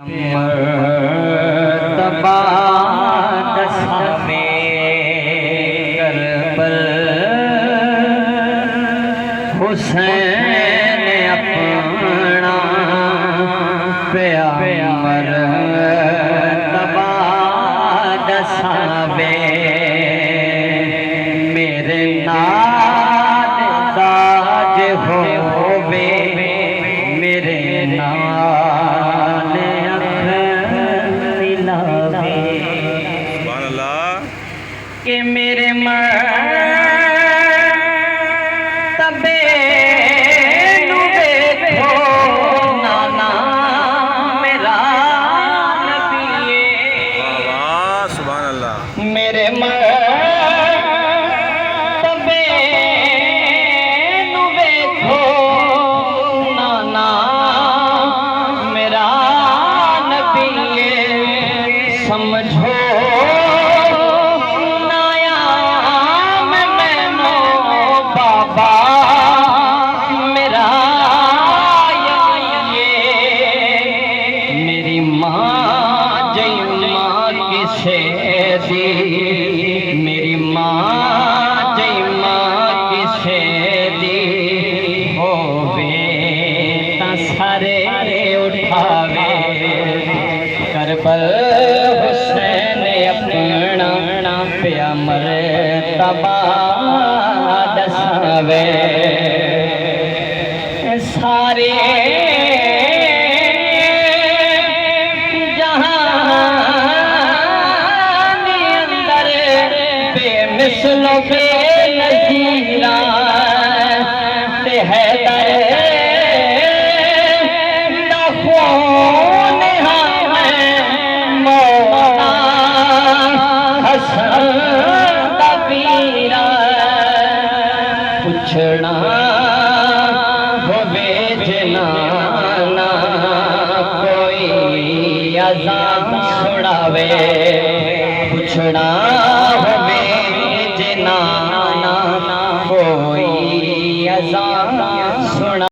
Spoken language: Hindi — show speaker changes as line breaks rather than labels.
मर्तबा दसवें करबल हुसैन अपना प्यार मर्तबा दसवें मेरे नाल ताज होवे मेरे नाल के मेरे मर्तबे नू देखो नाना मेरा नबी सुभान अल्लाह मेरे मर्तबे नू देखो नाना मेरा नबी समझो मेरी माँ जय माँ किसे दी होवे ता सारे उठावे करबल हुसैन अपना प्या मर्तबा दसवे सारे मिसलो बेनज़ीरा ते हैदर दा खून है मौला हसन दा पीरा पुछना होवे जनाना कोई अज़ान छुड़ावे पुछना होवे ना